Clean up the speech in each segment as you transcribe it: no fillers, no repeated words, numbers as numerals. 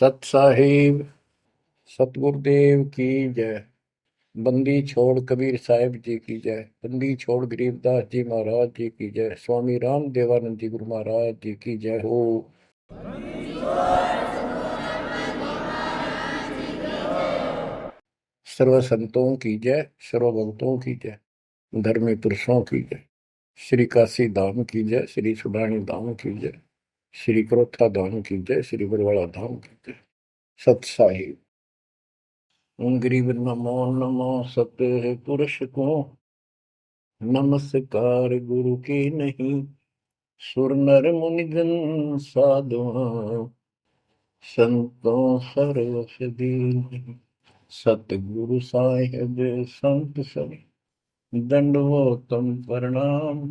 सत साहिब सतगुरुदेव की जय। बंदी छोड़ कबीर साहिब जी की जय। बंदी छोड़ गरीबदास जी महाराज जी की जय। स्वामी राम देवानंद जी गुरु महाराज जी की जय हो। सर्व संतों की जय, सर्व भक्तों की जय, धर्मी पुरुषों की जय। श्री काशी धाम की जय, श्री सुडानी धाम की जय, श्री क्रोथा धाम की जय, श्री बरवाड़ा धाम की जय। सत साहिब गरीब नमो नमो सत्य पुरुष को नमस्कार गुरु की नहीं। सुर नर मुनि जन साधुआ संतों सरस दीन। सतगुरु साहिब संत सब दंडवतम प्रणाम।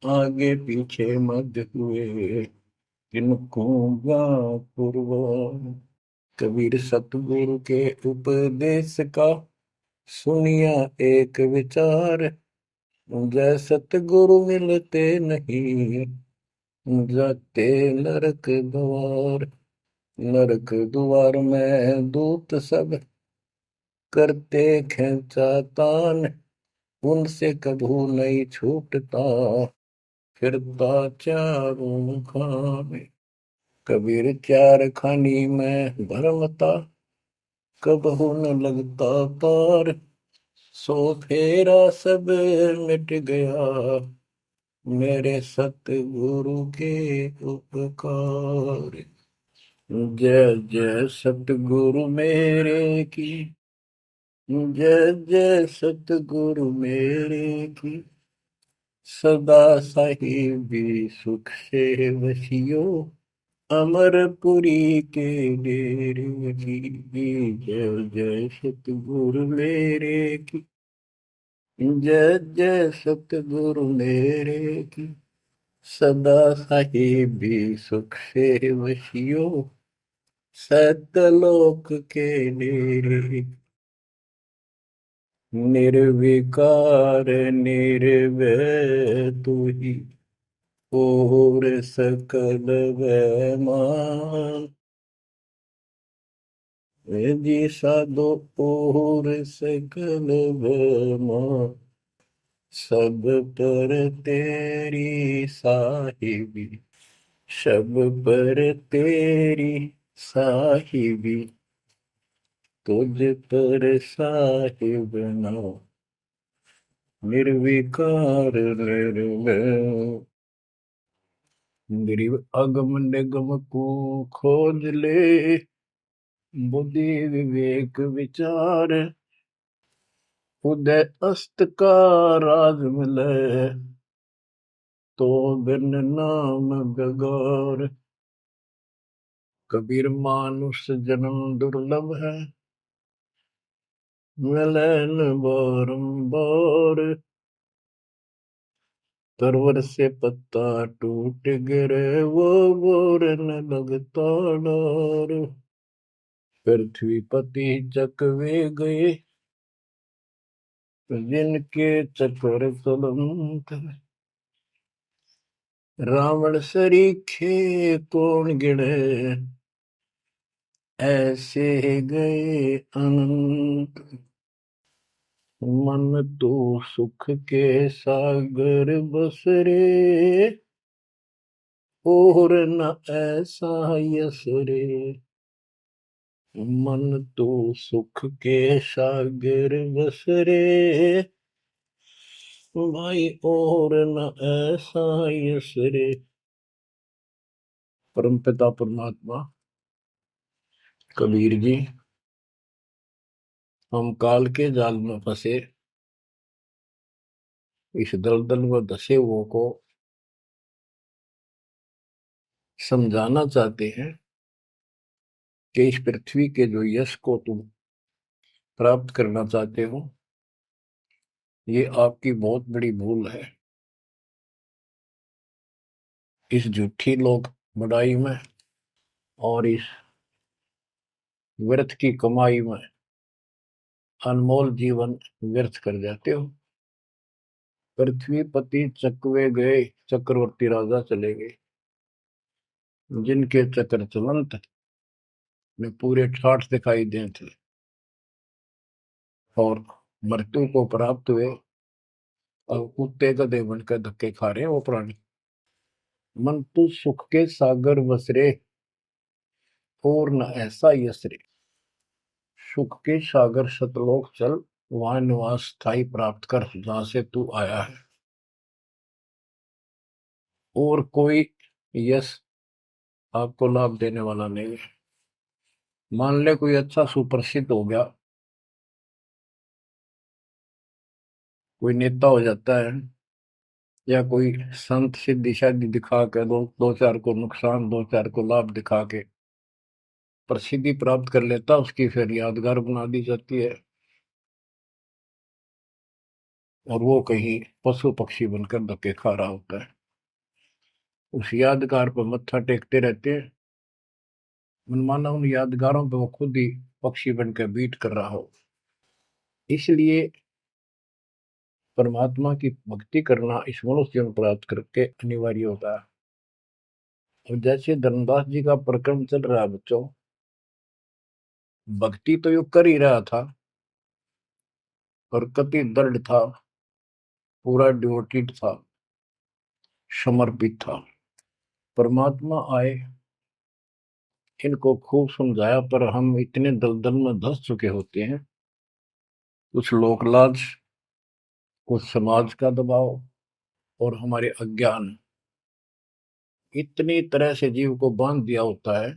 आगे पीछे मध्य हुए किनको पूर्व। कबीर सतगुरु के उपदेश का सुनिया एक विचार। जय सतगुरु मिलते नहीं जाते नरक द्वार। नरक द्वार में दूत सब करते खेचा तान। उनसे कभू नहीं छूटता फिरता चारों खाने। कबीर चार खानी में भरमता कबहू न लगता पार। सो फेरा सब मिट गया मेरे सतगुरु के उपकार। जय जय सतगुरु मेरे की जय जय सतगुरु मेरे की। सदा साहिबी सुख से वसियो अमरपुरी के डेरे की। जय जय सतगुरु मेरे की जय जय सतगुरु मेरे की। सदा साहिबी सुख से वसियो सतलोक के डेरे। निर्विकार निर्भय तू ही और सकल वैमान। जी साधो और सकल वैमान। सब पर तेरी साहिबी सब पर तेरी साहिबी। तुझ पर साहिब ना निर्विकार निर्भय। गरीब अगम निगम को खोज ले बुद्धि विवेक विचार। उदय अस्त का राज मिले तो बिन नाम बेगार। कबीर मानुष जन्म दुर्लभ है मिले न बारंबार। तरवर से पत्ता टूट गिरे वो बोर न लगता डार। पृथ्वी पति चकवे गए जिनके चक्र चलंत। रावण सरीखे कौन गिने ऐसे गए अनंत। मन तो सुख के सागर बसरे और न ऐसा यस रे। मन तो सुख के सागर बसरे भाई और न ऐसा यस रे। परमपिता परमात्मा कबीर जी हम काल के जाल में फंसे इस दलदल में धसे हुओं को समझाना चाहते हैं कि इस पृथ्वी के जो यश को तुम प्राप्त करना चाहते हो ये आपकी बहुत बड़ी भूल है। इस झूठी लोग बड़ाई में और इस व्यर्थ की कमाई में अनमोल जीवन व्यर्थ कर जाते हो। पृथ्वी पति चकवे गए चक्रवर्ती राजा चले गए जिनके चक्र चलंत। में पूरे ठाठ दिखाई दें थे और मृत्यु को प्राप्त हुए और कुत्ते गधे बनकर धक्के खा रहे हैं वो प्राणी। मन तू सुख के सागर बसरे और न ऐसा यसरे। सुख के सागर सतलोक चल, वहां निवास स्थायी प्राप्त कर जहां से तू आया है। और कोई यश आपको लाभ देने वाला नहीं है। मान ले कोई अच्छा सुप्रसिद्ध हो गया, कोई नेता हो जाता है, या कोई संत सिद्धि शादी दिखा के दो चार को नुकसान, दो चार को लाभ दिखा के प्रसिद्धि प्राप्त कर लेता, उसकी फिर यादगार बना दी जाती है और वो कहीं पशु पक्षी बनकर धक्के खा रहा होता है। उस यादगार पर मत्था टेकते रहते हैं, मनमाना उन यादगारों पे वो खुद ही पक्षी बनकर बीट कर रहा हो। इसलिए परमात्मा की भक्ति करना इस मनुष्य जन्म प्राप्त करके अनिवार्य होता है। और जैसे धर्मदास जी का प्रकरण चल रहा है बच्चों, भक्ति तो यो कर ही रहा था और कति दृढ़ था, पूरा डिवोटेड था, समर्पित था। परमात्मा आए, इनको खूब समझाया, पर हम इतने दलदल में धंस चुके होते हैं, कुछ लोक लाज, कुछ समाज का दबाव और हमारे अज्ञान इतनी तरह से जीव को बांध दिया होता है,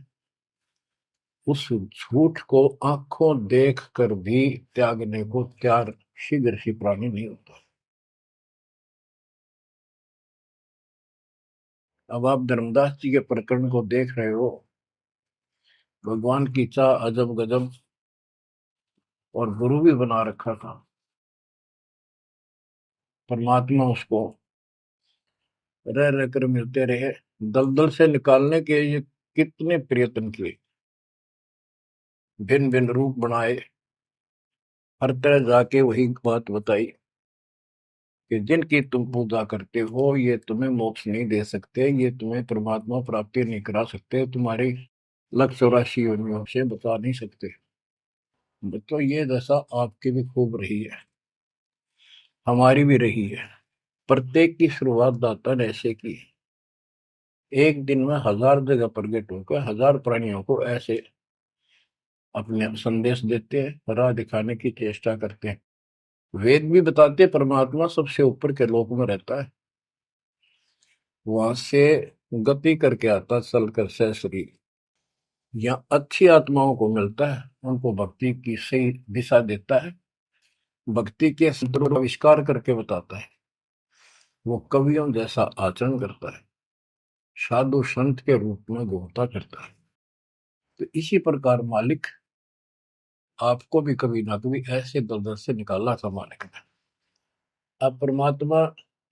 उस झूठ को आंखों देख कर भी त्यागने को तैयार शीघ्र ही प्राणी नहीं होता। अब आप धर्मदास जी के प्रकरण को देख रहे हो, भगवान की चाह अजब गजब और गुरु भी बना रखा था। परमात्मा उसको रह रह कर मिलते रहे, दलदल से निकालने के ये कितने प्रयत्न किए, भिन्न भिन्न रूप बनाए, हर तरह जाके वही बात बताई कि जिनकी तुम पूजा करते हो ये तुम्हें मोक्ष नहीं दे सकते, ये तुम्हें परमात्मा प्राप्ति नहीं करा सकते, तुम्हारी 184 योनियों से बचा नहीं सकते। तो ये दशा आपकी भी खूब रही है, हमारी भी रही है। प्रत्येक की शुरुआत दाता ने ऐसे की, एक दिन में 1000 जगह प्रकट होकर 1000 प्राणियों को ऐसे अपने संदेश देते हैं, राह दिखाने की चेष्टा करते हैं। वेद भी बताते हैं परमात्मा सबसे ऊपर के लोक में रहता है, वहां से गति करके आता चल कर शरीर, या अच्छी आत्माओं को मिलता है, उनको भक्ति की सही दिशा देता है, भक्ति के सूत्रों का आविष्कार करके बताता है, वो कवियों जैसा आचरण करता है, साधु संत के रूप में घूमता करता है। तो इसी प्रकार मालिक आपको भी कभी ना कभी ऐसे दलदल से निकाला था मालिक ने। अब परमात्मा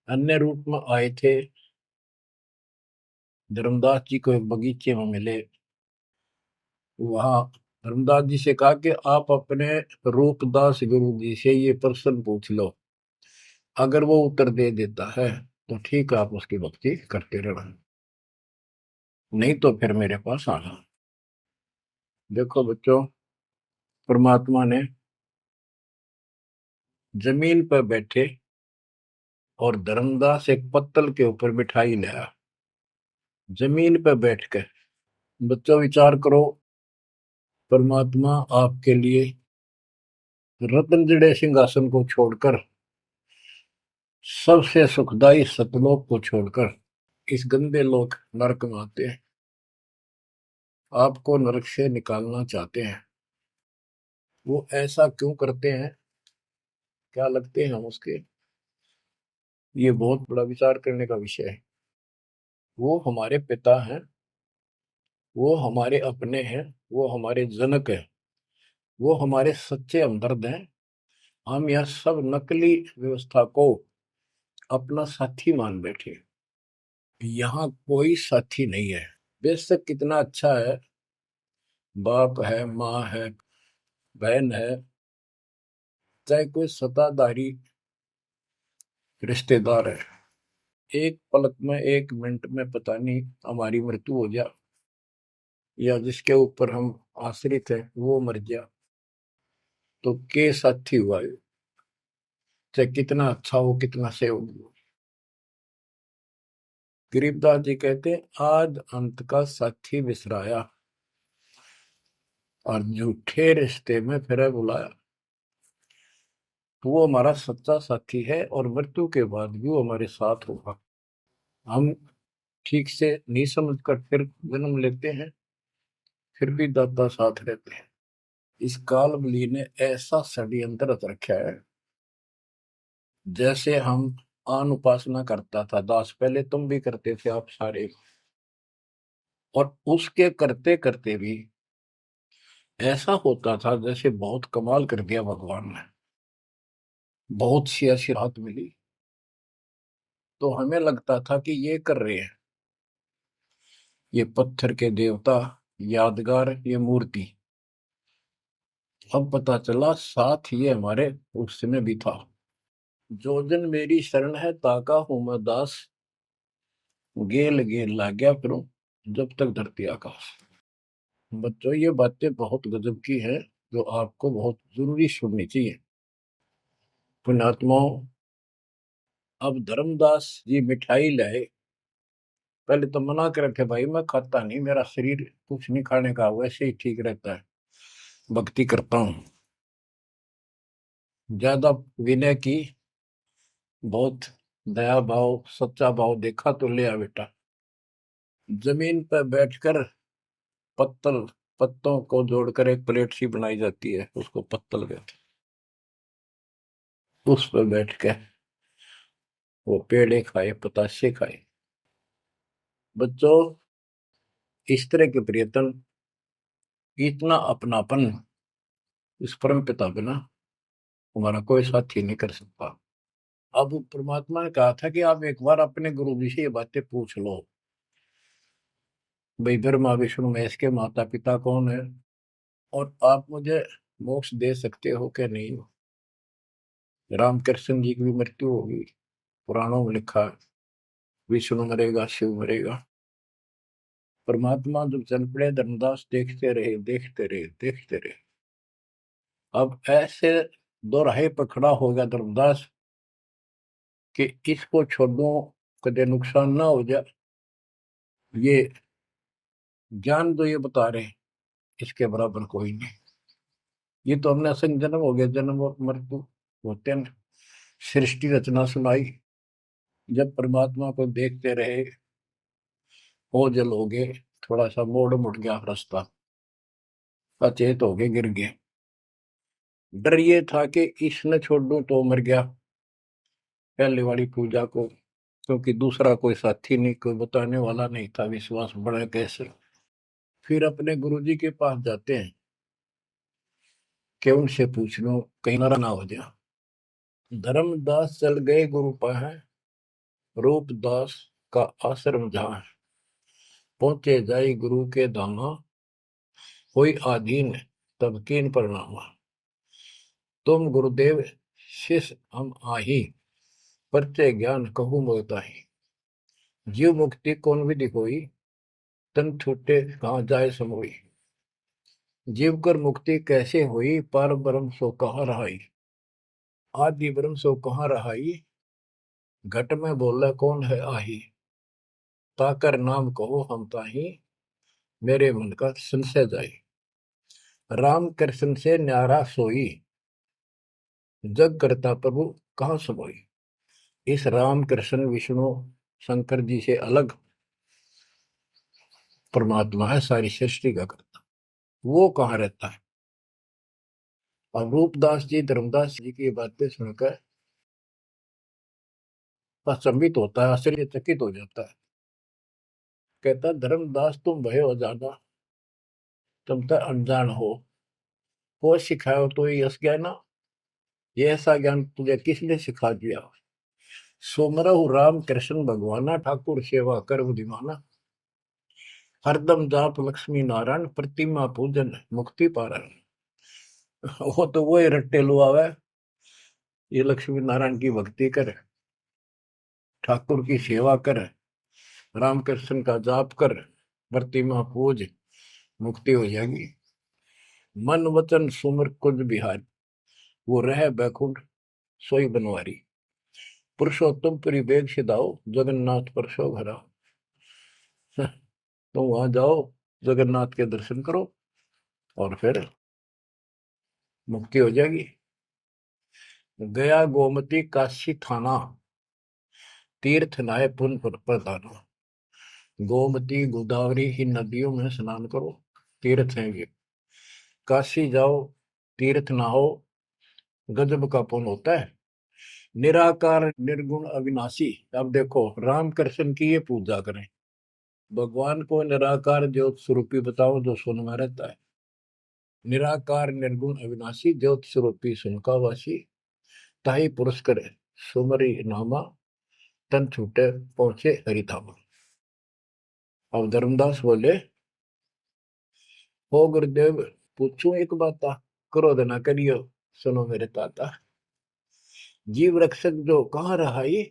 अन्य रूप में आए थे, धर्मदास जी को एक बगीचे में मिले, वहां धर्मदास जी से कहा कि आप अपने रूपदास गुरु जी से ये प्रश्न पूछ लो, अगर वो उत्तर दे देता है तो ठीक है, आप उसकी भक्ति करते रहना, नहीं तो फिर मेरे पास आना। देखो बच्चों, परमात्मा ने जमीन पर बैठे और धर्मदास एक पत्तल के ऊपर मिठाई लाया, जमीन पर बैठ कर। बच्चों विचार करो, परमात्मा आपके लिए रत्न जड़े सिंहासन को छोड़कर, सबसे सुखदायी सतलोक को छोड़कर इस गंदे लोक नरक में आते हैं, आपको नरक से निकालना चाहते हैं। वो ऐसा क्यों करते हैं, क्या लगते हैं हम उसके, ये बहुत बड़ा विचार करने का विषय है। वो हमारे पिता हैं, वो हमारे अपने हैं, वो हमारे जनक हैं, वो हमारे सच्चे हमदर्द हैं। हम यह सब नकली व्यवस्था को अपना साथी मान बैठे, यहाँ कोई साथी नहीं है। बेशक कितना अच्छा है, बाप है, माँ है, बहन है, चाहे कोई सत्ताधारी रिश्तेदार है, एक पलक में, एक मिनट में पता नहीं हमारी मृत्यु हो जाए, या जिसके ऊपर हम आश्रित है वो मर गया तो के साथी हुआ, चाहे कितना अच्छा हो कितना सेवक हो। गरीबदास जी कहते हैं आज अंत का साथी बिसराया और झूठे रिश्ते में फिर बुलाया। तो वो हमारा सच्चा साथी है और मृत्यु के बाद भी वो हमारे साथ होगा। हम ठीक से नहीं समझ कर फिर जन्म लेते हैं, फिर भी दादा साथ रहते हैं। इस कालबली ने ऐसा षड्यंत्र रच रखा है। जैसे हम आन उपासना करता था दास, पहले तुम भी करते थे आप सारे, और उसके करते करते भी ऐसा होता था जैसे बहुत कमाल कर दिया भगवान ने, बहुत सी ऐसी राहत मिली। तो हमें लगता था कि ये कर रहे हैं ये पत्थर के देवता, यादगार, ये मूर्ति। अब पता चला साथ ये हमारे उसमें भी था। जो जन मेरी शरण है ताका हूं मैं दास, गेल गेल ला गया फिरूं जब तक धरती आकाश। बच्चों ये बातें बहुत गजब की हैं जो आपको बहुत जरूरी सुननी चाहिए। पुण्यात्माओं, अब धर्मदास जी मिठाई लाए। पहले तो मना कर रखे भाई मैं खाता नहीं, मेरा शरीर कुछ नहीं खाने का वैसे ही ठीक रहता है, भक्ति करता हूँ। ज्यादा विनय की, बहुत दया भाव सच्चा भाव देखा तो ले आ बेटा। जमीन पर बैठकर पत्तल, पत्तों को जोड़कर एक प्लेट सी बनाई जाती है, उसको पत्तल कहते हैं। उस पर बैठ के वो पेड़े खाए पताशे खाए। बच्चों इस तरह के प्रयत्न, इतना अपनापन इस परम पिता बिना हमारा कोई साथी नहीं कर सकता। अब परमात्मा ने कहा था कि आप एक बार अपने गुरु जी से ये बातें पूछ लो, भाई ब्रह्मा विष्णु महेश के माता पिता कौन है, और आप मुझे मोक्ष दे सकते हो कि नहीं। रामकृष्ण जी की भी मृत्यु होगी, पुराणों में लिखा है, विष्णु मरेगा शिव मरेगा। परमात्मा जब चल पड़े धर्मदास देखते रहे देखते रहे देखते रहे। अब ऐसे दोराहे पर खड़ा हो गया धर्मदास कि इसको छोड़ो, कदे नुकसान ना हो जाए। ये ज्ञान जो ये बता रहे इसके बराबर कोई नहीं। ये तो हमने असंग जन्म हो गया, जन्म और मृत्यु होते हैं। सृष्टि रचना सुनाई, जब परमात्मा को देखते रहे ओझल हो गए, थोड़ा सा मोड़ मुड़ गया रास्ता, अचेत हो गए गिर गए। डर ये था कि इसने छोड़ दूं तो मर गया पहले वाली पूजा को, क्योंकि दूसरा कोई साथी नहीं, कोई बताने वाला नहीं था, विश्वास बढ़े कैसे। फिर अपने गुरुजी के पास जाते हैं कि उनसे पूछ लो कहीं नारा ना हो जाए। धर्मदास चल गए गुरु पाए, रूपदास का आश्रम जहाँ, पहुंचे जाई गुरु के धामा, कोई आधीन तब कीन प्रणामा। तुम गुरुदेव शिष्य हम आही, परचे ज्ञान कहूँ मोताही। जीव मुक्ति कौन विधि कोई, तन छूटे कहाँ जाए समोई। जीव कर मुक्ति कैसे हुई, पर ब्रह्म सो कहाँ रहाई। आदि ब्रह्म सो कहाँ रहाई, घट में बोला कौन है आही। ताकर नाम कहो हम ताही, मेरे मन का संशय जाई। राम कृष्ण से न्यारा सोई, जग करता प्रभु कहाँ समोई। इस राम कृष्ण विष्णु शंकर जी से अलग परमात्मा है, सारी सृष्टि का करता, वो कहाँ रहता है। और रूपदास जी धर्मदास जी की बातें सुनकर अचंभित होता है, आश्चर्यचकित हो जाता है। कहता धर्मदास तुम भय हो ज्यादा, तुम तो अनजान हो सिखाओ तो ये यश ज्ञान, ये ऐसा ज्ञान तुझे किसने सिखा दिया। सोमरहु राम कृष्ण भगवाना, ठाकुर सेवा कर बुद्धिमाना। हरदम जाप लक्ष्मी नारायण, प्रतिमा पूजन मुक्ति पारण। वो तो वो रट्टे लुआवे, ये लक्ष्मी नारायण की भक्ति करे, ठाकुर की सेवा कर, रामकृष्ण का जाप कर, प्रतिमा पूज, मुक्ति हो जाएगी। मन वचन सुमर कुंज बिहारी, वो रह बैकुंठ सोई बनवारी। पुरुषोत्तम परिवेग सिधाओ, जगन्नाथ परसो घरा। तो वहां जाओ, जगन्नाथ के दर्शन करो और फिर मुक्ति हो जाएगी। गया गोमती काशी थाना, तीर्थ नाय पुन प्रदाना। गोमती गोदावरी इन नदियों में स्नान करो, तीर्थ हैं ये। काशी जाओ, तीर्थ नहाओ, गजब का पुण्य होता है। निराकार निर्गुण अविनाशी, अब देखो राम कृष्ण की ये पूजा करें, भगवान को निराकार ज्योत स्वरूपी बताओ जो सुन में रहता है। निराकार निर्गुण अविनाशी, ज्योत स्वरूपी सुनकावासी। ताही पुरुष करे सुमरी नामा, तन छूटे पहुंचे हरिधामा। अब धर्मदास बोले, हो गुरुदेव पूछूं एक बात, क्रोध न करियो सुनो मेरे ताता। जीव रक्षक जो कहाँ रहाई,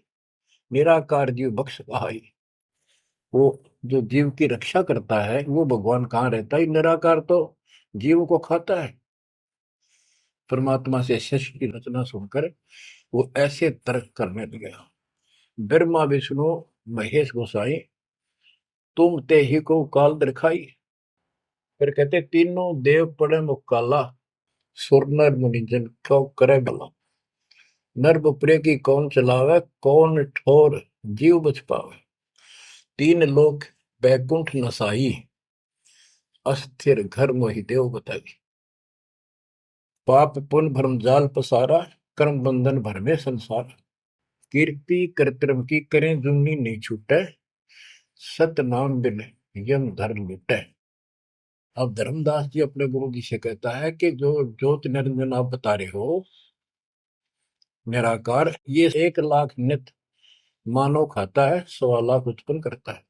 निराकार जीव बख्श कहाई। वो जो जीव की रक्षा करता है वो भगवान कहाँ रहता है, निराकार तो जीव को खाता है। परमात्मा से शिष्य की रचना सुनकर वो ऐसे तर्क करने लगा। ब्रह्मा विष्णु महेश गोसाई, तुम ते ही को काल दिखाई। फिर कहते तीनों देव पड़े मुकाला, सुर नर मुनि जन क्यों करे भला। नर बपरे की कौन चलावे, कौन ठोर जीव बच पावे। तीन लोक बैकुंठ नसाई, अस्थिर घर मोहि देव बताई। पाप पुण्य भ्रम जाल पसारा, कर्म बंधन भर में संसार। कीर्ति कर्तव्य की करें जुमनी नहीं छूटे, सत नाम बिन यम धर लुटे। अब धर्मदास जी अपने गुरु जी से कहता है कि जो ज्योत निरंजन आप बता रहे हो निराकार, ये 1 लाख नित मानव खाता है, 1.25 लाख उत्पन्न करता है।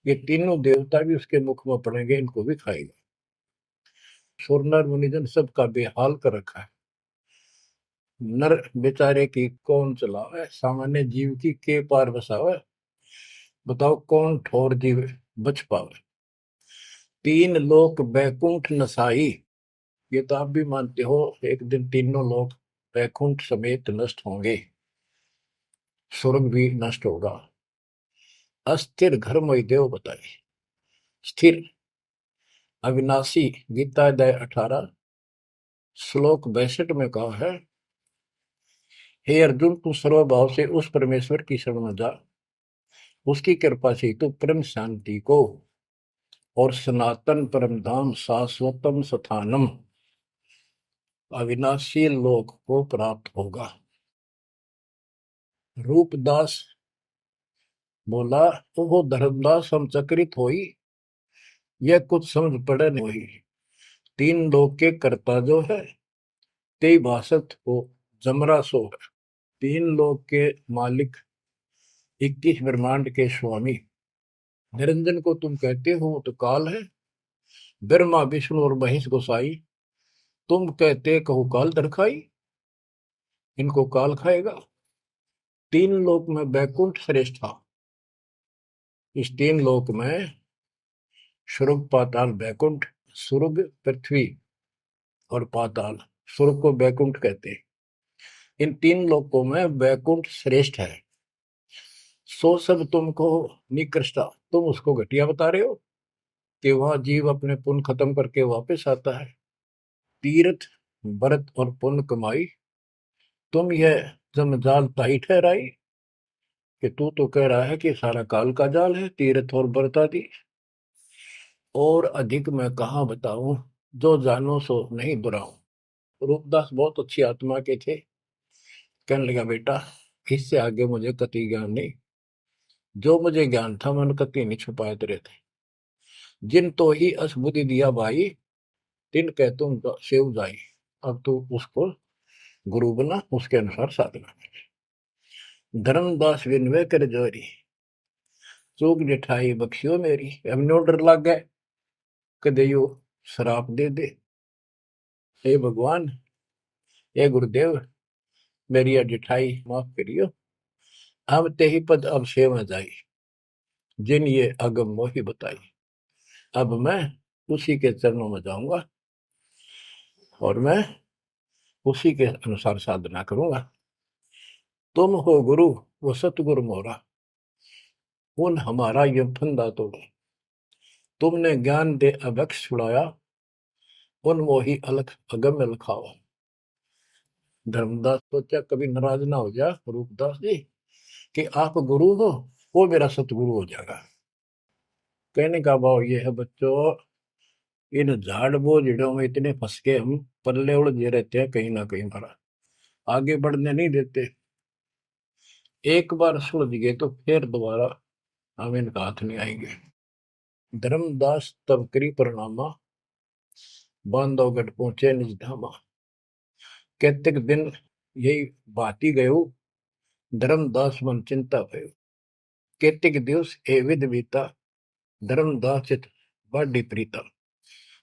ये तीनों देवता भी उसके मुख में पड़ेंगे, इनको भी खाएगा। सुर नर मुनिजन सबका बेहाल कर रखा है। नर बेचारे की कौन चलावे, सामान्य जीव की के पार बसावे। बताओ कौन ठोर जीव बच पावे। तीन लोक बैकुंठ नसाई, ये तो आप भी मानते हो एक दिन तीनों लोग बैकुंठ समेत नष्ट होंगे, स्वर्ग भी नष्ट होगा। अस्थिर घर मोहि देव बताए। स्थिर अविनाशी, गीता अध्याय 18 श्लोक 62 में कहा है, हे अर्जुन तू सर्वभाव से उस परमेश्वर की शरण में जा, उसकी कृपा से तू परम शांति को और सनातन परम धाम शाश्वतम स्थानम अविनाशी लोक को प्राप्त होगा। रूपदास बोला, तो वो धर्मदास हम चकित होई, यह कुछ समझ पड़े नहीं। तीन लोक के कर्ता जो है, ते भाषत हो जमरा सो है। तीन लोक के मालिक, 21 ब्रह्मांड के स्वामी निरंजन को तुम कहते हो तो काल है। ब्रह्मा विष्णु और महेश गोसाई, तुम कहते कहो काल दरखाई, इनको काल खाएगा। तीन लोक में बैकुंठ श्रेष्ठ था। इस तीन लोक में स्वर्ग पाताल बैकुंठ, स्वर्ग पृथ्वी और पाताल, स्वर्ग को बैकुंठ कहते हैं। इन तीन लोकों में बैकुंठ श्रेष्ठ है। सो सब तुमको निकृष्टा, तुम उसको घटिया बता रहे हो कि वह जीव अपने पुण्य खत्म करके वापस आता है। तीर्थ व्रत और पुण्य कमाई, तुम यह जमजाल ताही ठहराई कि तू तो कह रहा है कि सारा काल का जाल है, तीर्थ और व्रत आदि। और अधिक मैं कहाँ बताऊं, जो जानो सो नहीं दुराऊं। रूपदास बहुत अच्छी आत्मा के थे। कहने लगा बेटा इससे आगे मुझे कति ज्ञान नहीं, जो मुझे ज्ञान था मैंने कति नहीं छुपाए तेरे थे। जिन तो ही असबुद्धि दिया भाई, तिन कह तुम सेव जाई। अब तू उसको गुरु बना, उसके अनुसार साधना। धर्मदास विनवे कर जोरी, चूक जिठाई बख्शियो मेरी। अब नो डर लग गए कदे यो शराप दे दे। हे भगवान, हे गुरुदेव, मेरी जिठाई माफ करियो। हम ते ही पद अब सेवा जाई, जिन ये अगम मोही बताई। अब मैं उसी के चरणों में जाऊंगा और मैं उसी के अनुसार साधना करूंगा। तुम हो गुरु वो सतगुरु मोरा, उन हमारा ये फंदा तोड़ा। तुमने ज्ञान दे अभक्ष छुड़ाया, उन मोही अलख अगम लखावा। धर्मदास सोचा कभी नाराज ना हो जा रूपदास जी कि आप गुरु हो, वो मेरा सतगुरु हो जाएगा। कहने का भाव ये है बच्चों, इन झाड़ बोझड़ों में इतने फंस के हम पल्ले उलझे रहते हैं, कहीं ना कहीं हमारा आगे बढ़ने नहीं देते। एक बार सुलझ गए तो फिर दोबारा हम इनका हाथ नहीं आएंगे। धर्मदास तब करी प्रणामा, बांधवगढ़ पहुंचे निज धामा। कैतिक दिन यही बाती गयो, धर्मदास मन चिंता भयो। कैतिक दिवस ए विध बीता, धर्मदास चित बाडी प्रीता।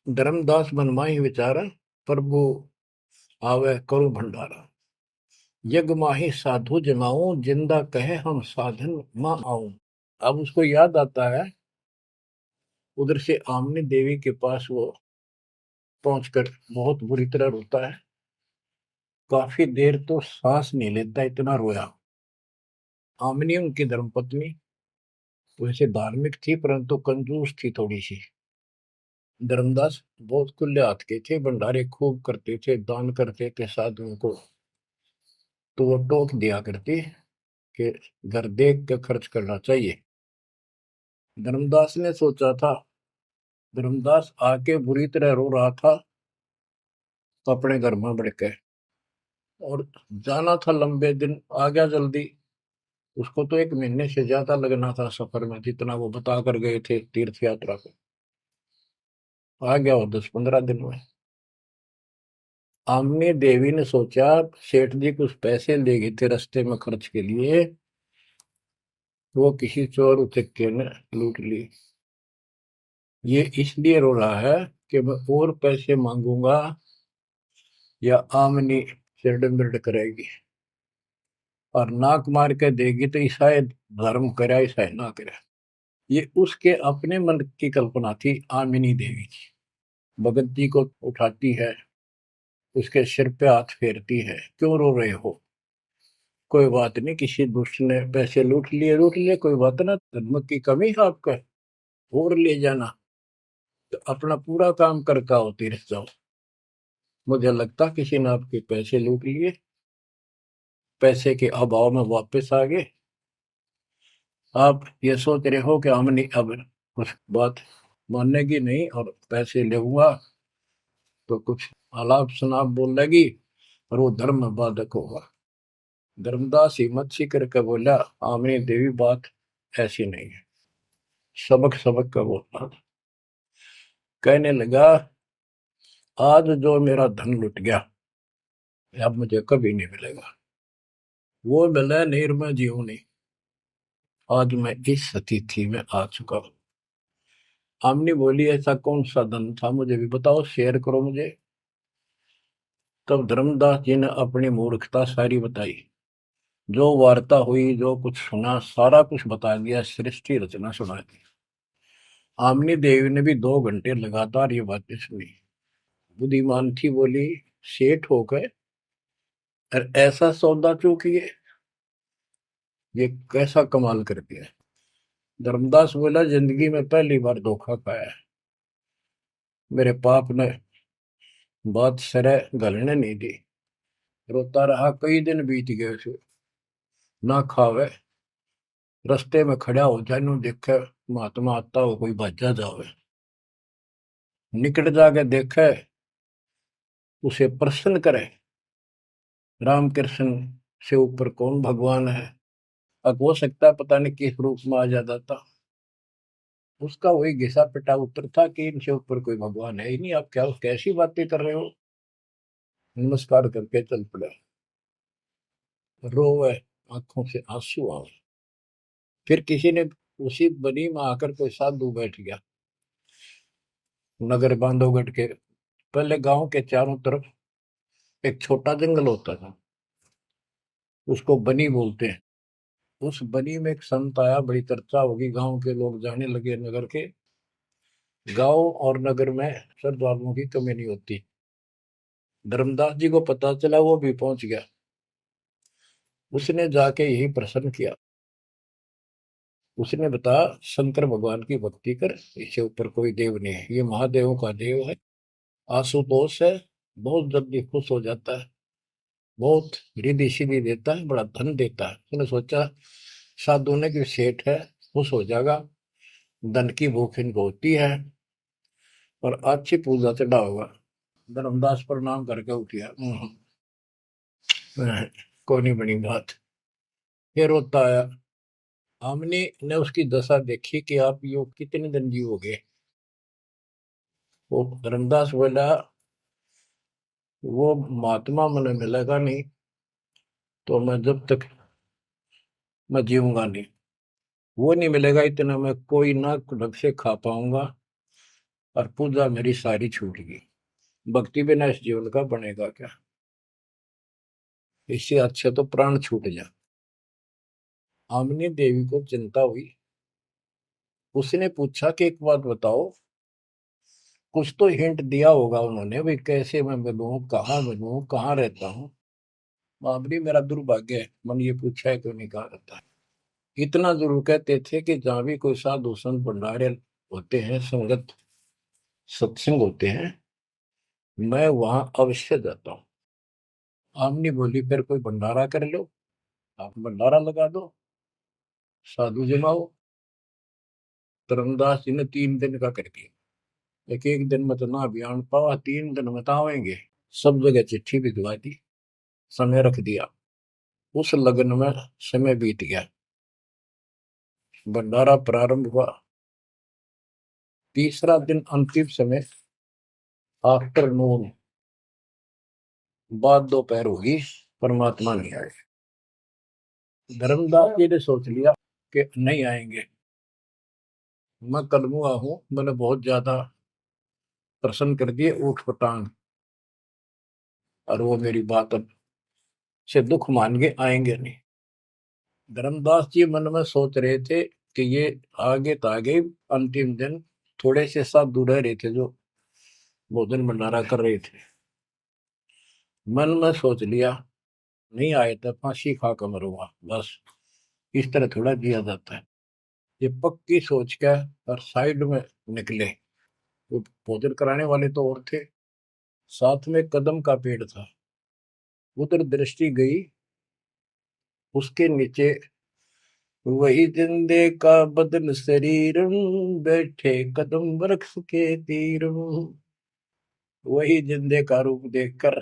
धर्मदास मन माही विचारा, प्रभु आवे करो भंडारा। यज्ञ माही साधु जमाऊं, जिंदा कहे हम साधन मां आऊं। अब उसको याद आता है, उधर से आमनी देवी के पास वो पहुंचकर बहुत बुरी तरह रोता है। काफी देर तो सांस नहीं लेता, इतना रोया। आमनी उनकी धर्मपत्नी वैसे धार्मिक थी परंतु कंजूस थी थोड़ी सी। धर्मदास बहुत खुले हाथ के थे, भंडारे खूब करते थे, दान करते थे साधुओं को। तो वो टोक दिया करती कि घर देख के खर्च करना चाहिए। धर्मदास ने सोचा था, धर्मदास आके बुरी तरह रो रहा था तो अपने घर में बढ़ के, और जाना था लंबे दिन, आ गया जल्दी। उसको तो 1 महीने से ज्यादा लगना था सफर में, जितना वो बता कर गए थे तीर्थ यात्रा को। आ गया वो 10-15 दिन में। आमनी देवी ने सोचा सेठ जी कुछ पैसे ले गए थे रास्ते में खर्च के लिए, वो किसी चोर उचक्के ने लूट ली। ये इसलिए रो रहा है कि मैं और पैसे मांगूंगा या आमनी सिरड बिरड करेगी, और नाक मार के देगी तो ईसाई धर्म करे ईसाई ना करे। ये उसके अपने मन की कल्पना थी। आमिनी देवी की भगत जी को उठाती है, उसके सिर पे हाथ फेरती है, क्यों रो रहे हो, कोई बात नहीं, किसी दुष्ट ने पैसे लूट लिए, कोई बात ना, धर्म की कमी है आपका, और ले जाना, तो अपना पूरा काम करके आओ, तीर्थ जाओ। मुझे लगता किसी ने आपके पैसे लूट लिए, पैसे के अभाव में वापस आ गए। आप ये सोच रहे हो कि हमने अब कुछ बात मानेगी नहीं और पैसे लेऊंगा तो कुछ आलाप शनाप बोल लगी और वो धर्म में बाधक होगा। धर्मदास हिम्मत सी करके बोला, आमनी देवी बात ऐसी नहीं है। सबक सबक का बोलना। कहने लगा, आज जो मेरा धन लुट गया अब मुझे कभी नहीं मिलेगा, वो मिला निर्मय जीवनी। आज मैं इस स्थिति में आ चुका हूं। आमनी बोली, ऐसा कौन सा धन था, मुझे भी बताओ, शेयर करो मुझे। तब धर्मदास जी ने अपनी मूर्खता सारी बताई, जो वार्ता हुई, जो कुछ सुना, सारा कुछ बता दिया, सृष्टि रचना सुना दी। आमनी देवी ने भी 2 घंटे लगातार ये बातें सुनी। बुद्धिमान थी, बोली, सेठ हो गए और ऐसा सौदा चूकिए, ये कैसा कमाल कर दिया। धर्मदास बोला, जिंदगी में पहली बार धोखा खाया है, मेरे पाप ने बात सरे गलने नहीं दी। रोता रहा, कई दिन बीत गए उसे, ना खावे, रास्ते में खड़ा हो जाए, नु देखे महात्मा आता हो, कोई भज्जा जावे, निकट जाके देखे, उसे प्रश्न करे, राम कृष्ण से ऊपर कौन भगवान है। अब हो सकता है पता नहीं किस रूप में आ जाता था। उसका वही घिसा पिटा उत्तर था कि इनसे ऊपर कोई भगवान है ही नहीं, आप क्या कैसी बातें कर रहे हो। नमस्कार करके चल पड़ा, रोवे, आंखों से आंसू आए। फिर किसी ने, उसी बनी में आकर कोई साधु बैठ गया। नगर बांधवगढ़ के पहले गांव के चारों तरफ एक छोटा जंगल होता था, उसको बनी बोलते हैं। उस बनी में एक संत आया, बड़ी चर्चा होगी, गांव के लोग जाने लगे नगर के। गांव और नगर में श्रद्धालुओं की कमी नहीं होती। धर्मदास जी को पता चला, वो भी पहुंच गया। उसने जाके यही प्रश्न किया। उसने बताया, शंकर भगवान की भक्ति कर, इससे ऊपर कोई देव नहीं है, ये महादेवों का देव है। आशुतोष है, बहुत जल्दी खुश हो जाता है, बहुत रिद्धि सिद्धि देता है, बड़ा धन देता है। उसने सोचा साधु ने कि सेठ है, खुश हो जाएगा, धन की भूख इनको होती है, और अच्छी पूजा चढ़ा होगा। धर्मदास प्रणाम करके उठ गया। कोई नहीं बनी बात। फिर होता आया। हमने ने उसकी दशा देखी कि आप यो कितने दिन जीवोगे। वो धर्मदास बोला, वो महात्मा मैंने मिलेगा नहीं तो मैं जब तक मैं जीऊंगा नहीं। वो नहीं मिलेगा इतना मैं कोई ना ढंग से खा पाऊंगा, और पूजा मेरी सारी छूट गई। भक्ति बिना इस जीवन का बनेगा क्या? इससे अच्छा तो प्राण छूट जा। आमनी देवी को चिंता हुई। उसने पूछा कि एक बात बताओ, कुछ तो हिंट दिया होगा उन्होंने, भाई कैसे मैं मिलूं, कहाँ रहता हूँ। बाबरी मेरा दुर्भाग्य है, मन ये पूछा है क्यों नहीं कहा रहता है। इतना जरूर कहते थे कि जहां भी कोई साधु संत भंडारे होते हैं, संगत सत्संग होते हैं, मैं वहां अवश्य जाता हूँ। आमनी बोली, फिर कोई भंडारा कर लो, आप भंडारा लगा दो, साधु जमाओ। धर्मदास जी ने 3 दिन का कर दिया। एक एक दिन में तो ना बयान पावा, 3 दिन में तो आवेंगे। सब जगह चिट्ठी भिजवा दी, समय रख दिया। उस लगन में समय बीत गया। भंडारा प्रारंभ हुआ। तीसरा दिन अंतिम समय, आफ्टरनून, बाद दोपहर होगी, परमात्मा नहीं आए। धर्मदास जी ने सोच लिया कि नहीं आएंगे, मैं कलमुआ हूं, मैंने बहुत ज्यादा प्रसन्न कर दिए ऊट पटांग, और वो मेरी बात अब से दुख मान के आएंगे नहीं। धर्मदास जी मन में सोच रहे थे कि ये आगे तो आगे, अंतिम दिन थोड़े से साधु रह रहे थे जो भोजन भंडारा कर रहे थे। मन में सोच लिया, नहीं आए तो फांसी खा कर मरूंगा बस, इस तरह थोड़ा जिया जाता है। ये पक्की सोच कर और साइड में निकले। वो भोजन कराने वाले तो और थे, साथ में कदम का पेड़ था। उधर दृष्टि गई, उसके नीचे वही जिंदे का बदन शरीर, बैठे कदम वृक्ष के तीर। वही जिंदे का रूप देखकर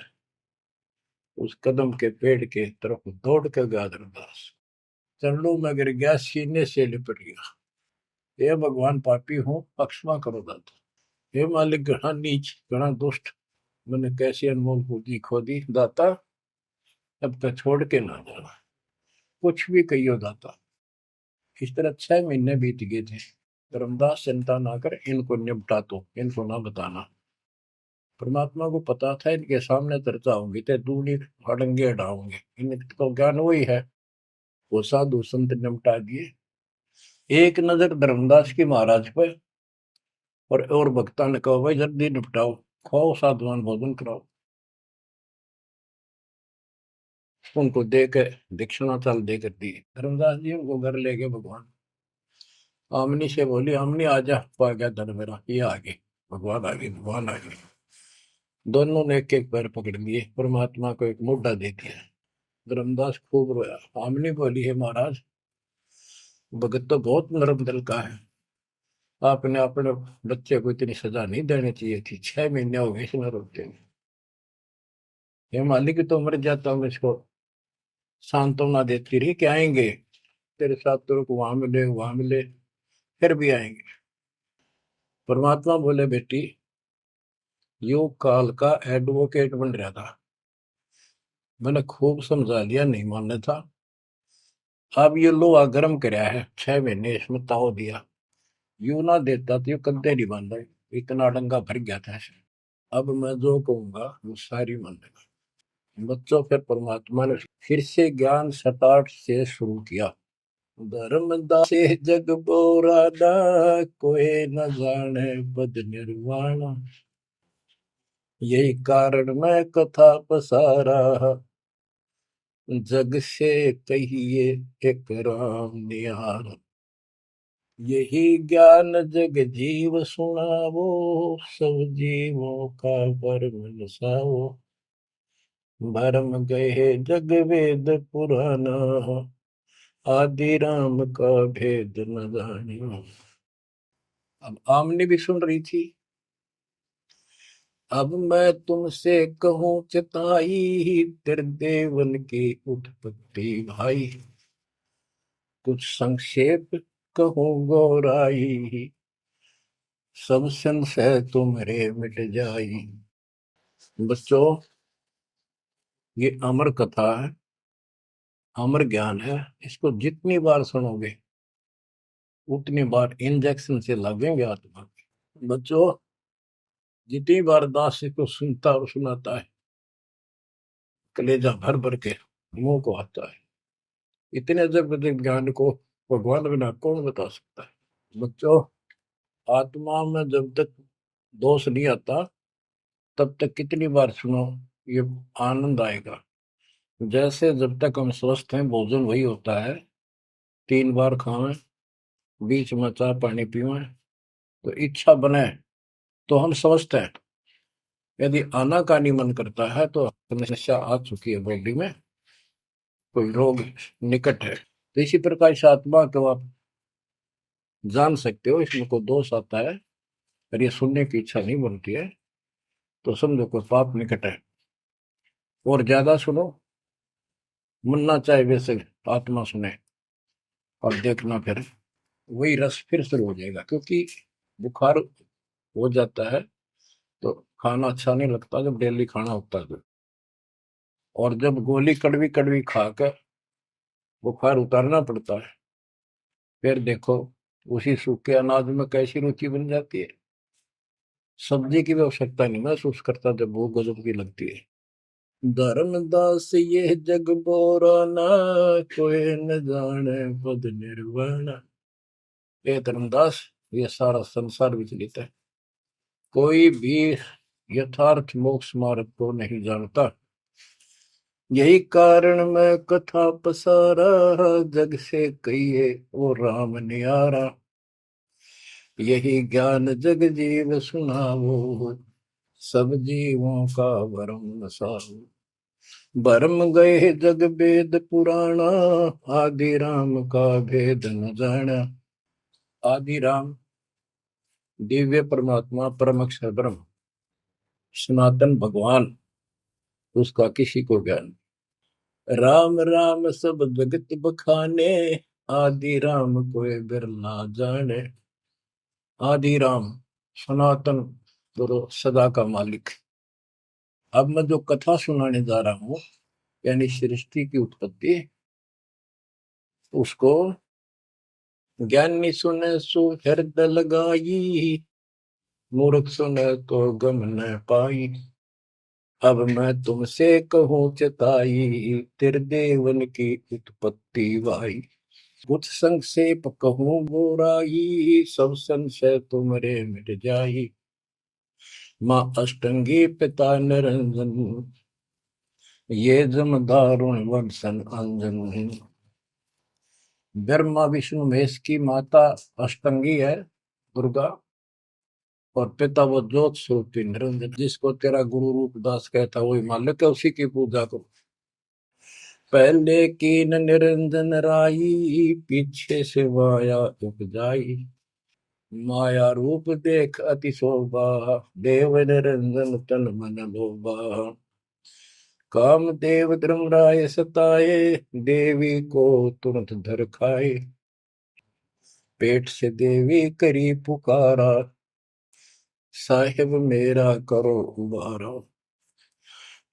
उस कदम के पेड़ के तरफ दौड़ कर गया धर्मदास। चरणों में गिर गया, सीने से लिपट गया। हे भगवान, पापी हूँ, क्षमा करो दाता। हे मालिक, घना नीच, घना दुष्ट, मैंने कैसी अनमोल पूंजी खो दी दाता, अब तक छोड़ के ना जाना, कुछ भी कहियो दाता। इस तरह 6 महीने बीत गए थे। धर्मदास, चिंता ना कर, इनको निपटा तो, इनको ना बताना। परमात्मा को पता था इनके सामने चर्चा होंगी तो दूनी हड़ंगे हटाओगे, इनको ज्ञान वही है। वो साधु संत निपटा दिए। एक नजर धर्मदास की महाराज पर, और भक्ता ने कहा, भाई जल्दी निपटाओ, खाओ साधुवान भोजन कराओ। उनको दे के दक्षिणा चाल देकर दी। धर्मदास जी उनको घर ले गए भगवान। आमनी से बोली, आमनी आजा, पा गया धन मेरा, ये आ गए भगवान, आ गए भगवान आ गए। दोनों ने एक एक पैर पकड़ लिए, परमात्मा को एक मुद्दा दे दिया। धर्मदास खूब रोया। आमनी बोली, है महाराज, भगत तो बहुत नरम दिल का है, आपने अपने बच्चे को इतनी सजा नहीं देनी चाहिए थी, 6 महीने हो गए इसमें रोते हुए। ये मालिक तो मर जाता हूँ, इसको सांत्वना देती रही कि आएंगे तेरे साथ, तेरे को वहां मिले वहां मिले, फिर भी आएंगे। परमात्मा बोले, बेटी, योग काल का एडवोकेट बन रहा था, मैंने खूब समझा लिया, नहीं मानना था। अब ये लोहा गर्म कराया है, 6 महीने इसमें ताव दिया, यू ना देता तो ये कद्दे नहीं बांधा, इतना डंगा भर गया था ऐसे। अब मैं जो कहूंगा वो सारी मान लेगा। बच्चों, फिर परमात्मा ने फिर से ज्ञान सटाट से शुरू किया। धर्मदासे जग बोराना, कोई न जाने पद निर्वाण। यही कारण मैं कथा पसारा, जग से कहिए एक राम निहार। यही ज्ञान जग जीव सुनावो, सब जीवों का भरम नसाओ। भरम गए जग वेद पुराना, आदि राम का भेद न जानियो। अब आमने भी सुन रही थी। अब मैं तुमसे कहूं चिताई, त्रिदेवन की उत्पत्ति भाई। कुछ संक्षेप कहूं गौराई, सब संशय तुम्हारे मिट जाई। बच्चों, ये अमर कथा है, अमर ज्ञान है। इसको जितनी बार सुनोगे उतनी बार इंजेक्शन से लगेंगे आत्मा। बच्चों, जितनी बार दास इसको सुनता और सुनाता है, कलेजा भर भर के मुंह को आता है। इतने अजब अजब ज्ञान को भगवान बिना कौन बता सकता है। बच्चों, आत्मा में जब तक दोष नहीं आता तब तक कितनी बार सुनो ये आनंद आएगा। जैसे जब तक हम स्वस्थ हैं भोजन वही होता है, 3 बार खाएं, बीच में चाय पानी पीवें, तो इच्छा बने तो हम स्वस्थ हैं। यदि आनाकानी मन करता है तो समस्या आ चुकी है बॉडी में, कोई रोग निकट है। तो इसी प्रकार से आत्मा को आप जान सकते हो, इसमें कोई दोष आता है और ये सुनने की इच्छा नहीं बनती है तो समझो कोई पाप निकट है। और ज्यादा सुनो, मन ना चाहे वैसे आत्मा सुने और देखना, फिर वही रस फिर शुरू हो जाएगा। क्योंकि बुखार हो जाता है तो खाना अच्छा नहीं लगता जब डेली खाना होता है तो। और जब गोली कड़वी कड़वी खाकर बुखार उतारना पड़ता है, फिर देखो उसी सूखे अनाज में कैसी रुचि बन जाती है। सब्जी की भी आवश्यकता नहीं महसूस करता जब भूख गजब की लगती है। धर्मदास ये जग बोराना, कोई न जाने पद निर्वाण। ये धर्मदास, ये सारा संसार विचलित है, कोई भी यथार्थ मोक्ष मार्ग को नहीं जानता। यही कारण मैं कथा पसारा, जग से कहिए वो राम नियारा। यही ज्ञान जग जीव सुनावो, सब जीवों का भरम नसाओ। भरम गए जग वेद पुराणा, आदि राम का भेद न जाना। आदि राम दिव्य परमात्मा परम अक्षर ब्रह्म सनातन भगवान, उसका किसी को ज्ञान। राम राम सब जगत बखाने, आदि राम कोई बिरला जाने। आदि राम सनातन गुरु सदा का मालिक। अब मैं जो कथा सुनाने जा रहा हूं, यानी सृष्टि की उत्पत्ति, उसको ज्ञानी सुने सो हृदय लगाई, मूर्ख सुने तो गम न पाई। अब मैं तुमसे कहूं चिताई, त्रिदेवन की उत्पत्ति भाई। कुछ संक्षेप कहूं गोराई, सब संशय तुमरे मिट जाई। माँ अष्टंगी पिता निरंजन, ये जम दारुण वंशन अंजन। ब्रह्मा विष्णु महेश की माता अष्टंगी है दुर्गा, और पिता वो ज्योत स्वरूपी निरंजन। जिसको तेरा गुरु रूपदास कहता वही मालिक है, उसी की पूजा करो। पहले कीन निरंजन राई, पीछे से माया उपजाई। माया रूप देख अति शोभा, देव निरंजन तन मन लोभा। काम देव धर्मराय सताए, देवी को तुरंत धर खाए। पेट से देवी करी पुकारा, साहिब मेरा करो उबारा।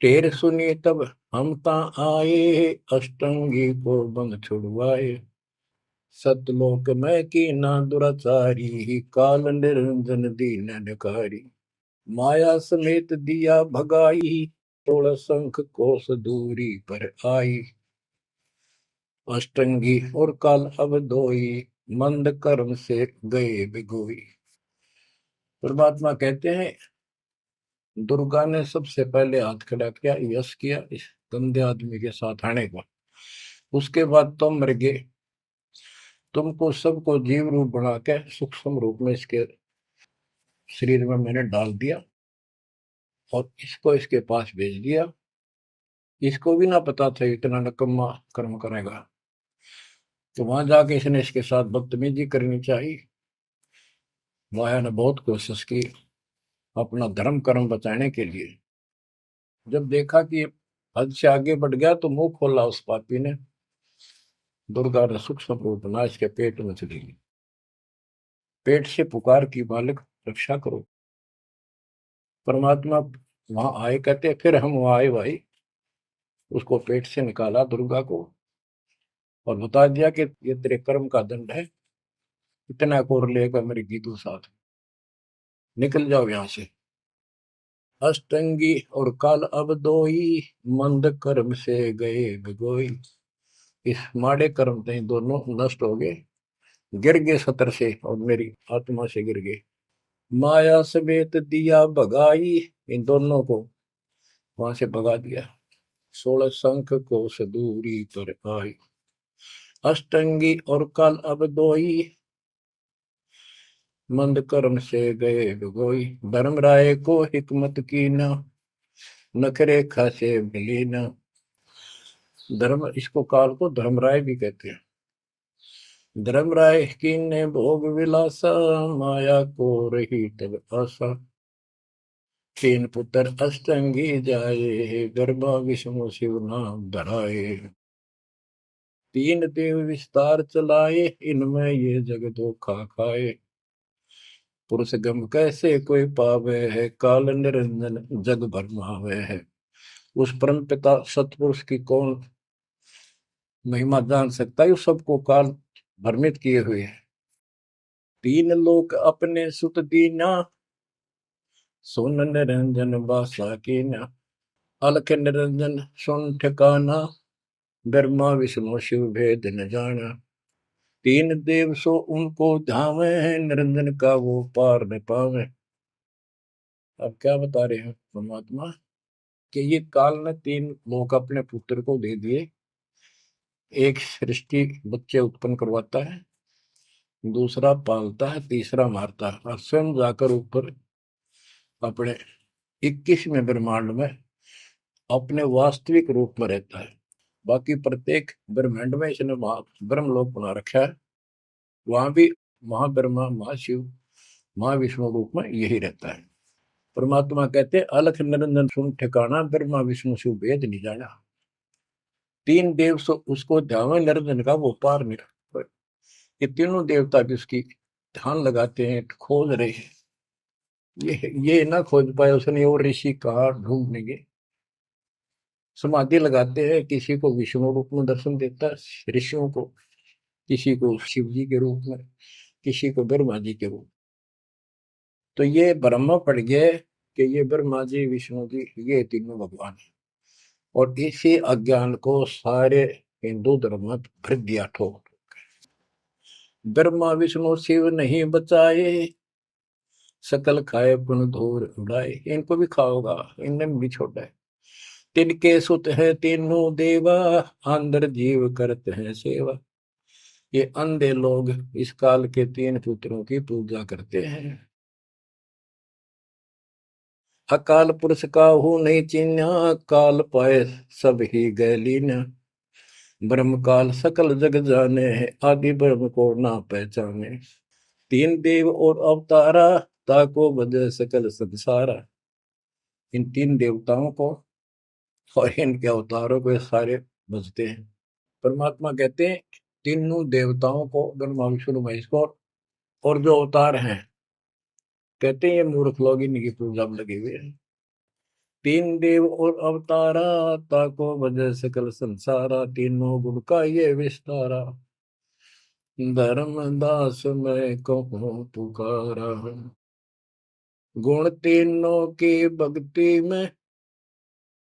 टेर सुनी तब हम ता आए, अष्टंगी को बंद छुड़वाए। सतलोक में की ना दुराचारी, काल निरंजन दीन निकारी। माया समेत दिया भगाई, 16 शंख कोस दूरी पर आई। अष्टंगी और काल अब दोई, मंद कर्म से गए बिगोई। परमात्मा कहते हैं दुर्गा ने सबसे पहले हाथ खड़ा किया, यश किया इस गंदे आदमी के साथ आने का। उसके बाद तुम मर गए, तुमको सबको जीव रूप बना के सूक्ष्म रूप में इसके शरीर में मैंने डाल दिया और इसको इसके पास भेज दिया। इसको भी ना पता था इतना नकम्मा कर्म करेगा, तो वहां जाके इसने इसके साथ बदतमीजी करनी चाहिए। माया ने बहुत कोशिश की अपना धर्म कर्म बचाने के लिए। जब देखा कि हद से आगे बढ़ गया तो मुंह खोला उस पापी ने। दुर्गा ने सूक्ष्म रूप बना इसके पेट में चली गई। पेट से पुकार की, बालक रक्षा करो। परमात्मा वहां आए, कहते फिर हम वहां आए भाई, उसको पेट से निकाला दुर्गा को और बता दिया कि ये तेरे कर्म का दंड है, इतना कोर लेगा मेरी गीतू साथ, निकल जाओ यहां से। अष्टंगी और काल अब दोई, मंद कर्म से गए बिगोई। इस माड़े कर्म से दोनों नष्ट हो गए, गिर गए सतर से और मेरी आत्मा से गिर गए। माया समेत दिया भगाई, इन दोनों को वहां से भगा दिया। 16 शंख को सदूरी पर आई, अष्टंगी और काल अब दोई, मंद कर्म से गए बिगोई। धर्मराय को हिकमत की न, नखरे खासे मिली न। धर्म, इसको काल को धर्मराय भी कहते हैं। धर्मराय की ने भोग विलासा, माया को रही तब आशा। तीन पुत्र अष्टंगी जाए, गर्भा विष्णु शिव नाम धराए। तीन देव विस्तार चलाए, इनमें ये जग धोखा खाए। पुरुष गम कैसे कोई पावे है, काल निरंजन जग भरमावे है। उस परम पिता सतपुरुष की कौन महिमा जान सकता है, सबको काल भ्रमित किए हुए है। तीन लोक अपने सुत दीना, सुन निरंजन बासा कीना। अलख निरंजन सुन ठिकाना, ब्रह्मा विष्णु शिव भेद न जाना। तीन देव सो उनको धावे, निरंजन का वो पार न पावे। अब क्या बता रहे हैं परमात्मा कि ये काल ने तीन लोग अपने पुत्र को दे दिए। एक सृष्टि बच्चे उत्पन्न करवाता है, दूसरा पालता है, तीसरा मारता है, और स्वयं जाकर ऊपर अपने 21वें ब्रह्मांड में अपने वास्तविक रूप में रहता है। बाकी प्रत्येक ब्रह्मांड में इसने ब्रह्मलोक बना रखा है, वहां भी महाब्रह्मा महाशिव महाविष्णु रूप में यही रहता है। परमात्मा कहते अलख निरंजन सुन ठिकाना, ब्रह्मा विष्णु शिव भेद नहीं जाना। तीन देव सो उसको ध्यान निरंजन का वो पार नहीं। ये तीनों देवता भी उसकी ध्यान लगाते हैं, खोज रहे हैं। ये ना खोज पाए उसने, और ऋषि कहा ढूंढनेंगे। समाधि लगाते हैं, किसी को विष्णु रूप में दर्शन देता है ऋषियों को, किसी को शिव जी के रूप में, किसी को ब्रह्मा जी के रूप। तो ये ब्रह्म पड़ गए कि ये ब्रह्मा जी विष्णु जी ये तीनों भगवान है। और इसी अज्ञान को सारे हिंदू धर्म में भर दिया ठोक। ब्रह्मा विष्णु शिव नहीं बचाए, सकल खाए पुन धूर उड़ाए। इनको भी खाओगा, इनने भी छोड़ा है। तिनके सुत है तीनों देवा, अंदर जीव करते हैं सेवा। ये अंधे लोग इस काल के तीन पुत्रों की पूजा करते हैं। अकाल पुरुष का हूं नहीं चिन्ह, काल पाए सब ही गैलीन। ब्रह्म काल सकल जग जाने है, आदि ब्रह्म को ना पहचाने। तीन देव और अवतारा, ताको बजे सकल संसारा। इन तीन देवताओं को और इनके अवतारों को सारे बजते हैं। परमात्मा कहते हैं तीनों देवताओं को, ब्रह्मा विष्णु महेश को, और जो अवतार हैं, कहते हैं ये मूर्ख लोग इनकी पूजा में लगे हुए हैं। तीन देव और अवतारा, ताको वजह सकल संसारा। तीनों गुण का ये विस्तारा, धर्मदास मैं कहूँ पुकारा। गुण तीनों की भक्ति में,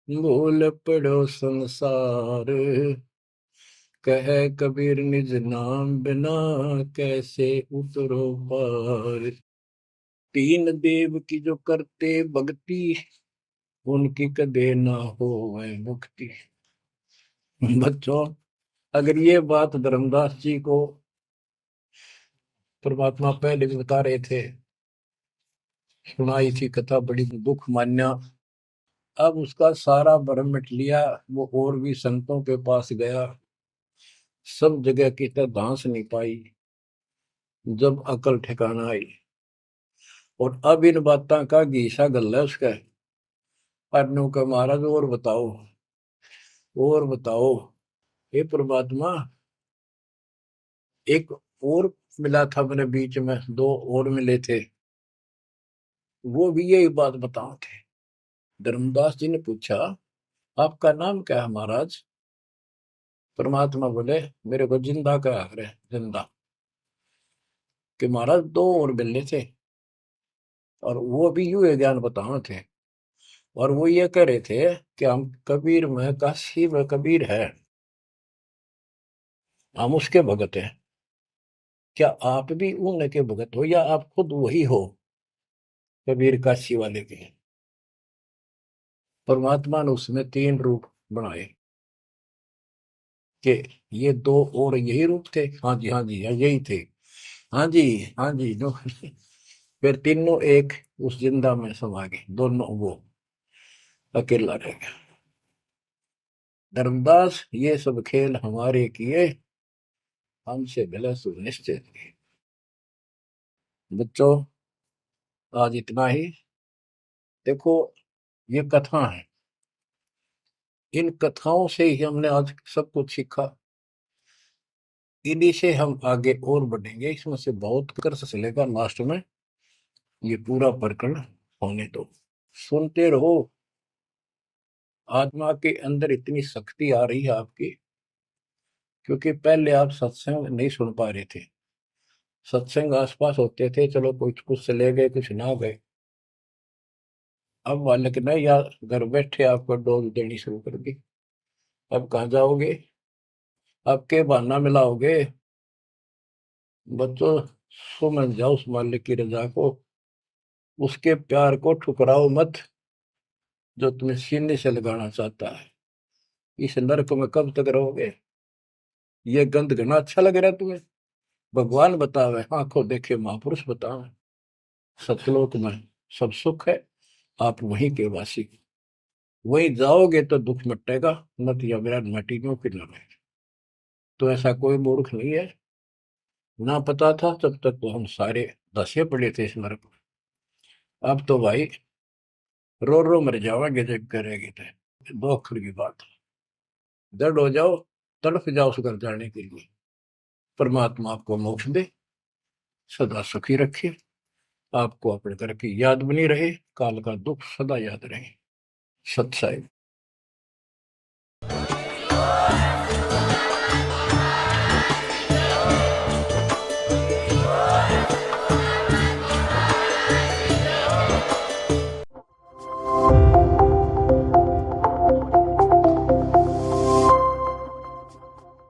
भूल पड़ो संसार। कह कबीर निज नाम बिना कैसे उतरो पार। तीन देव की जो करते भक्ति उनकी कदे ना हो वह मुक्ति। बच्चों, अगर ये बात धर्मदास जी को परमात्मा पहले भी बता रहे थे, सुनाई थी कथा, बड़ी दुख मान्या। अब उसका सारा भरम मिट लिया। वो और भी संतों के पास गया, सब जगह की तरह धांस नहीं पाई। जब अकल ठिकाना आई और अब इन बातों का घीसा गल है उसका। अनु का महाराज और बताओ, और बताओ। हे परमात्मा, एक और मिला था मेरे बीच में, दो और मिले थे, वो भी यही बात बताओ थे। धर्मदास जी ने पूछा, आपका नाम क्या है महाराज? परमात्मा बोले, मेरे को जिंदा का है, जिंदा। कि महाराज दो और मिलने थे, और वो भी यूं ज्ञान बताओ थे। और वो ये कह रहे थे कि हम कबीर में, काशी में कबीर है, हम उसके भगत हैं। क्या आप भी उनके भगत हो, या आप खुद वही हो कबीर काशी वाले के? परमात्मा ने उसमें तीन रूप बनाए कि ये दो और यही रूप थे। हाँ जी, हाँ जी, यही थे। हाँ जी, हाँ जी, जो फिर तीनों एक उस जिंदा में समा गए, दोनों वो अकेला रह गया। धर्मदास, ये सब खेल हमारे किए, हमसे भले सुनिश्चित किए। बच्चों, आज इतना ही। देखो, ये कथा है, इन कथाओं से ही हमने आज सब कुछ सीखा। इन्हीं से हम आगे और बढ़ेंगे। इसमें से बहुत कर चलेगा, लास्ट में ये पूरा प्रकरण होने दो, सुनते रहो। आत्मा के अंदर इतनी शक्ति आ रही है आपकी, क्योंकि पहले आप सत्संग नहीं सुन पा रहे थे। सत्संग आसपास होते थे, चलो कुछ कुछ चले गए, कुछ ना गए। अब मालिक ने या घर बैठे आपको डोज देनी शुरू कर दी। अब कहाँ जाओगे? अब के बहाना मिलाओगे? बच्चों, समझ जाओ उस मालिक की रजा को, उसके प्यार को ठुकराओ मत, जो तुम्हें सीने से लगाना चाहता है। इस नरक में कब तक रहोगे? ये गंध घना अच्छा लग रहा है तुम्हें? भगवान बतावे, आंखों देखे महापुरुष बतावे, सतलोक में सब सुख है, आप वहीं के वासी, वहीं जाओगे तो दुख मिटेगा, मत या विराट मटी में फिर लगे। तो ऐसा कोई मूर्ख नहीं है। ना पता था तब तक तो हम सारे दसे पड़े थे इस नरक में। अब तो भाई रो रो मर जाओगे जब करेगी तो। दो अक्षर की बात है, दर्द हो जाओ, तड़फ जाओ उस घर जाने के लिए। परमात्मा आपको मोक्ष दे, सदा सुखी रखे, आपको अपने घर की याद बनी रहे, काल का दुख सदा याद रहे। सत्साई।